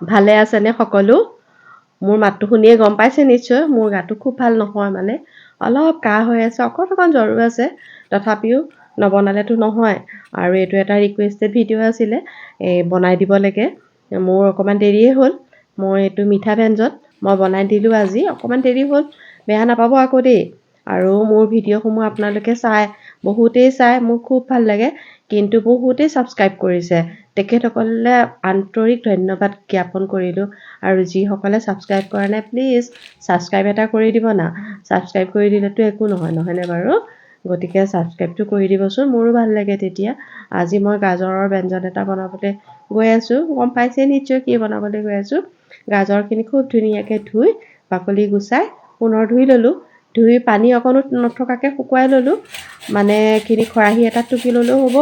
ভালে আছেনে সকলো? মোৰ মাতটো শুনিয়ে গম পাইছে নিশ্চয় মোৰ গাটো খুব ভাল নহয় মানে অলপ কাহ হৈ আছে অকণ জ্বৰো আছে তথাপিও নবনালেতো নহয় আৰু এইটো এটা ৰিকুৱেষ্টেড ভিডিঅ' আছিলে বনাই দিব লাগে মোৰ অকণমান দেৰিয়ে হ'ল মই এইটো মিঠা ব্যঞ্জন মই বনাই দিলোঁ আজি অকণমান দেৰি হ'ল বেয়া নাপাব আকৌ দেই আৰু মোৰ ভিডিঅ'সমূহ আপোনালোকে বহুতেই চাই মোৰ খুব ভাল লাগে কিন্তু বহুতেই ছাবস্ক্ৰাইব কৰিছে তেখেতসকলে আন্তৰিক ধন্যবাদ জ্ঞাপন কৰিলোঁ আৰু যিসকলে ছাবস্ক্ৰাইব কৰা নাই প্লিজ ছাবস্ক্ৰাইব এটা কৰি দিব না ছাবস্ক্ৰাইব কৰি দিলেতো একো নহয়নে বাৰু গতিকে ছাবস্ক্ৰাইবটো কৰি দিবচোন মোৰো ভাল লাগে তেতিয়া আজি মই গাজৰৰ ব্যঞ্জন এটা বনাবলৈ গৈ আছোঁ গম পাইছে নিশ্চয় কি বনাবলৈ গৈ আছোঁ গাজৰখিনি খুব ধুনীয়াকৈ ধুই বাকলি গুচাই পুনৰ ধুই ল'লোঁ ধুই পানী অকণো নথকাকৈ শুকুৱাই ল'লোঁ মানে এইখিনি খৰাহী এটাত টুকি ল'লেও হ'ব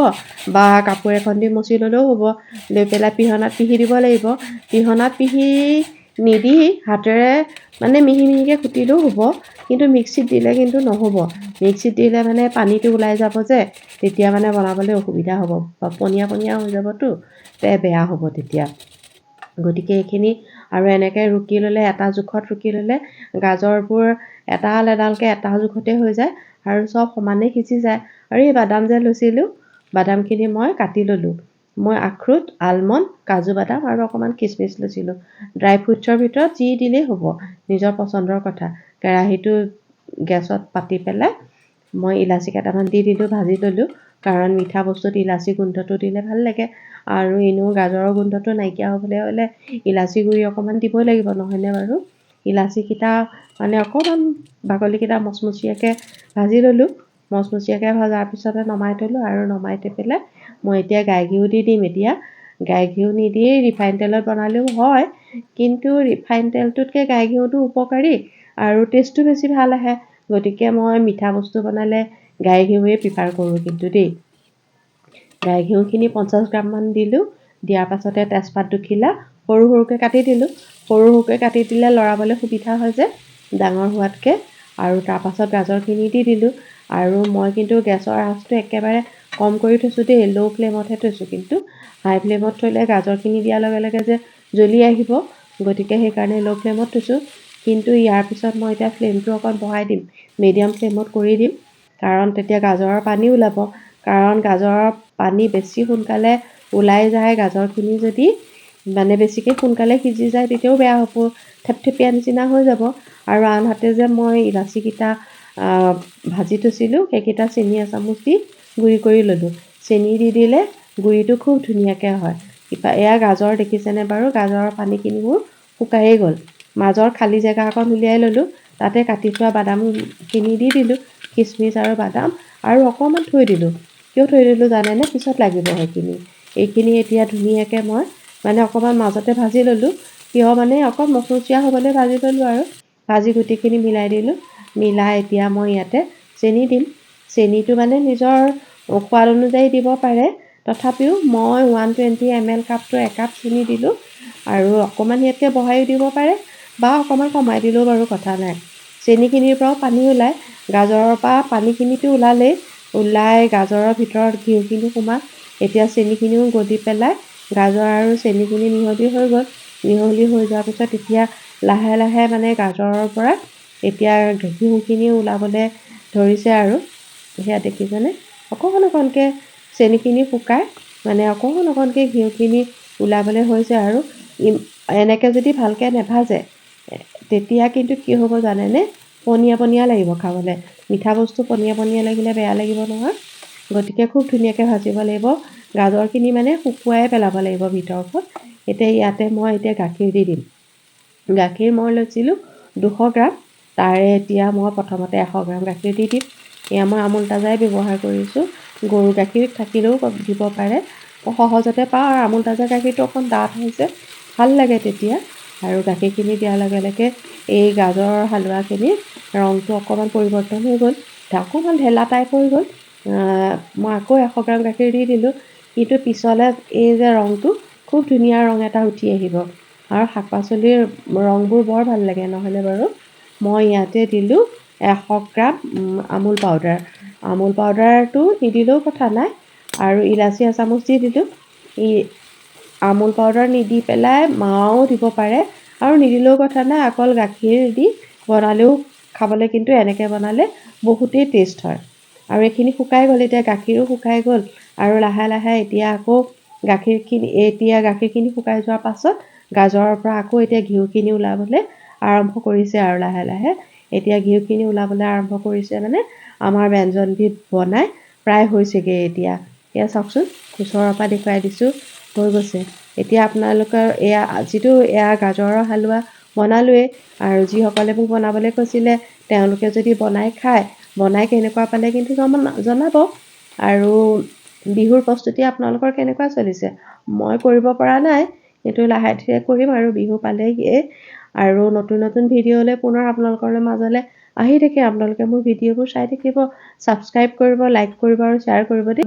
বা কাপোৰ এখন দি মচি ল'লেও হ'ব লৈ পেলাই পিহনাত পিহি দিব লাগিব পিহনাত পিহি নিদি হাতেৰে মানে মিহি মিহিকৈ কুটিলেও হ'ব কিন্তু মিক্সিত দিলে কিন্তু নহ'ব মিক্সিত দিলে মানে পানীটো ওলাই যাব যে তেতিয়া মানে বনাবলৈ অসুবিধা হ'ব বা পনীয়া হৈ যাবতো বেয়া হ'ব তেতিয়া গতিকে এইখিনি আৰু এনেকৈ ৰুকি ল'লে এটা জোখত ৰুকি ল'লে গাজৰবোৰ এডালকৈ এটা জোখতে হৈ যায় আৰু চব সমানে সিজি যায় আৰু এই বাদাম যে লৈছিলোঁ বাদামখিনি মই কাটি ল'লোঁ মই আখৰোট আলমণ্ড কাজু বাদাম আৰু অকণমান কিচমিচ লৈছিলোঁ ড্ৰাই ফ্ৰুটছৰ ভিতৰত যি দিলেই হ'ব নিজৰ পচন্দৰ কথা কেৰাহীটো গেছত পাতি পেলাই মই ইলাচি কেইটামান দি দিলোঁ ভাজি ল'লোঁ কাৰণ মিঠা বস্তুত ইলাচি গোন্ধটো দিলে ভাল লাগে আৰু এনেও গাজৰৰ গোন্ধটো নাইকিয়া হ'বলৈ হ'লে ইলাচি গুড়ি অকণমান দিবই লাগিব নহয়নে বাৰু ইলাচিকেইটা মানে অকণমান বাকলিকেইটা মচমচীয়াকৈ ভাজি ল'লোঁ মচমচীয়াকৈ ভজাৰ পিছতে নমাই থ'লোঁ আৰু নমাই থৈ পেলাই মই এতিয়া গাই ঘিউ দি দিম এতিয়া গাই ঘিউ নিদি ৰিফাইন তেলত বনালেও হয় কিন্তু ৰিফাইন তেলটোতকৈ গাই ঘিউটো উপকাৰী আৰু টেষ্টটো বেছি ভাল আহে গতিকে মই মিঠা বস্তু বনালে গাই ঘিউৱে প্ৰিফাৰ কৰোঁ কিন্তু দেই গাই ঘিউখিনি 50 গ্ৰামমান দিলোঁ দিয়াৰ পাছতে তেজপাত দুখিলা সৰুকৈ কাটি দিলোঁ সৰুকৈ কাটি দিলে লৰাবলৈ সুবিধা হয় যে ডাঙৰ হোৱাতকৈ আৰু তাৰপাছত গাজৰখিনি দি দিলোঁ আৰু মই কিন্তু গেছৰ আঁচটো একেবাৰে কম কৰি থৈছোঁ দেই ল' ফ্লেমতহে থৈছোঁ কিন্তু হাই ফ্লেমত থ'লে গাজৰখিনি দিয়াৰ লগে লগে যে জ্বলি আহিব গতিকে সেইকাৰণে ল' ফ্লেমত থৈছোঁ কিন্তু ইয়াৰ পিছত মই এতিয়া ফ্লেমটো অকণ বঢ়াই দিম মিডিয়াম ফ্লেমত কৰি দিম কাৰণ তেতিয়া গাজৰৰ পানী ওলাব কাৰণ গাজৰৰ পানী বেছি সোনকালে ওলাই যায় গাজৰখিনি যদি মানে বেছিকৈ সোনকালে সিজি যায় তেতিয়াও বেয়া হ'ব থেপথেপীয়া নিচিনা হৈ যাব আৰু আনহাতে যে মই ইলাচিকেইটা ভাজি থৈছিলোঁ সেইকেইটা চেনি এচামুচ দি গুড়ি কৰি ল'লোঁ চেনি দি দিলে গুড়িটো খুব ধুনীয়াকৈ হয় এয়া গাজৰ দেখিছেনে বাৰু গাজৰৰ পানীখিনি মোৰ শুকায়েই গ'ল মাজৰ খালী জেগা অকণ উলিয়াই ল'লোঁ তাতে কাটি থোৱা বাদামখিনি দি দিলোঁ কিচমিচ আৰু বাদাম আৰু অকণমান থৈ দিলোঁ কিয় থৈ দিলোঁ জানেনে পিছত লাগিব সেইখিনি এইখিনি এতিয়া ধুনীয়াকৈ মই মানে অকণমান মাজতে ভাজি ল'লোঁ কিয় মানে অকণ মচমচীয়া হ'বলৈ ভাজি ল'লোঁ আৰু ভাজি গুটিখিনি মিলাই দিলোঁ মিলাই এতিয়া মই ইয়াতে চেনি দিম চেনিটো মানে নিজৰ সোৱাদ অনুযায়ী দিব পাৰে তথাপিও মই 120 ml কাপটো একাপ চেনি দিলোঁ আৰু অকণমান ইয়াতকৈ বঢ়াইও দিব পাৰে বা অকণমান কমাই দিলেও বাৰু কথা নাই চেনিখিনিৰ পৰাও পানী ওলায় গাজৰৰ পৰা পানীখিনিতো ওলাই গাজৰৰ ভিতৰত ঘিউখিনি সোমাই এতিয়া চেনিখিনিও গলি পেলাই গাজৰ আৰু চেনিখিনি মিহলি হৈ গ'ল মিহলি হৈ যোৱাৰ পিছত এতিয়া লাহে লাহে মানে গাজৰৰ পৰা এতিয়া ঘিউখিনি ওলাবলৈ ধৰিছে আৰু সেয়া দেখিছেনে অকণকৈ চেনিখিনি শুকাই মানে অকণকৈ ঘিউখিনি ওলাবলৈ হৈছে আৰু এনেকৈ যদি ভালকৈ নেভাজে তেতিয়া কিন্তু কি হ'ব জানেনে পনীয়া লাগিব খাবলৈ মিঠা বস্তু পনীয়া লাগিলে বেয়া লাগিব নহয় গতিকে খুব ধুনীয়াকৈ ভাজিব লাগিব গাজৰখিনি মানে শুকুৱাই পেলাব লাগিব ভিতৰখন এতিয়া ইয়াতে মই এতিয়া গাখীৰ দি দিম গাখীৰ মই লৈছিলোঁ 200 গ্ৰাম তাৰে এতিয়া মই প্ৰথমতে 100 গ্ৰাম গাখীৰ দি দিম এয়া মই আমুল তাজাই ব্যৱহাৰ কৰিছোঁ গৰু গাখীৰ থাকিলেও দিব পাৰে সহজতে পাওঁ আৰু আমুল তাজা গাখীৰটো অকণ ডাঠ হৈছে ভাল লাগে তেতিয়া আৰু গাখীৰখিনি দিয়াৰ লগে লগে এই গাজৰৰ হালোৱাখিনি ৰংটো অকণমান পৰিৱৰ্তন হৈ গ'ল অকণমান ঢেলা টাইপ হৈ গ'ল মই আকৌ 100 গ্ৰাম গাখীৰ দি দিলোঁ কিন্তু পিছলৈ এই যে ৰংটো খুব ধুনীয়া ৰং এটা উঠি আহিব আৰু শাক পাচলিৰ ৰংবোৰ বৰ ভাল লাগে নহ'লে বাৰু মই ইয়াতে দিলোঁ 100 গ্ৰাম আমুল পাউডাৰটো নিদিলেও কথা নাই আৰু ইলাচি এচামুচ দি দিলোঁ আমুল পাউডাৰ নিদি পেলাই মাৱাও দিব পাৰে আৰু নিদিলেও কথা নাই, অকল গাখীৰ দি বনালেও খাবলৈ কিন্তু এনেকৈ বনালে বহুতেই টেষ্ট হয়। আৰু এইখিনি শুকাই গ'ল, এতিয়া গাখীৰো শুকাই গ'ল আৰু লাহে লাহে এতিয়া আকৌ গাখীৰখিনি শুকাই যোৱাৰ পাছত গাজৰৰ পৰা আকৌ এতিয়া ঘিউখিনি ওলাবলৈ আৰম্ভ কৰিছে আৰু লাহে লাহে এতিয়া ঘিউখিনি ওলাবলৈ আৰম্ভ কৰিছে, মানে আমাৰ ব্যঞ্জনবিধ বনাই প্ৰায় হৈছেগৈ এতিয়া। এয়া চাওকচোন, ওচৰৰ পৰা দেখুৱাই দিছোঁ, হৈ গৈছে। এতিয়া আপোনালোকৰ এয়া গাজৰৰ হালোৱা বনালোৱেই, আৰু যিসকলে মোক বনাবলৈ কৈছিলে তেওঁলোকে যদি বনাই খায়, বনাই কেনেকুৱা পালে কিন্তু জনাব। আৰু বিহুৰ প্ৰস্তুতি আপোনালোকৰ কেনেকুৱা চলিছে? মই কৰিব পৰা নাই, কিন্তু লাহে ধীৰে কৰিম আৰু বিহু পালেহিয়ে। আৰু নতুন নতুন ভিডিঅ'লৈ পুনৰ আপোনালোকৰ মাজলৈ আহি থাকে। আপোনালোকে মোৰ ভিডিঅ'বোৰ চাই থাকিব, ছাবস্ক্ৰাইব কৰিব, লাইক কৰিব আৰু শ্বেয়াৰ কৰিব দেই।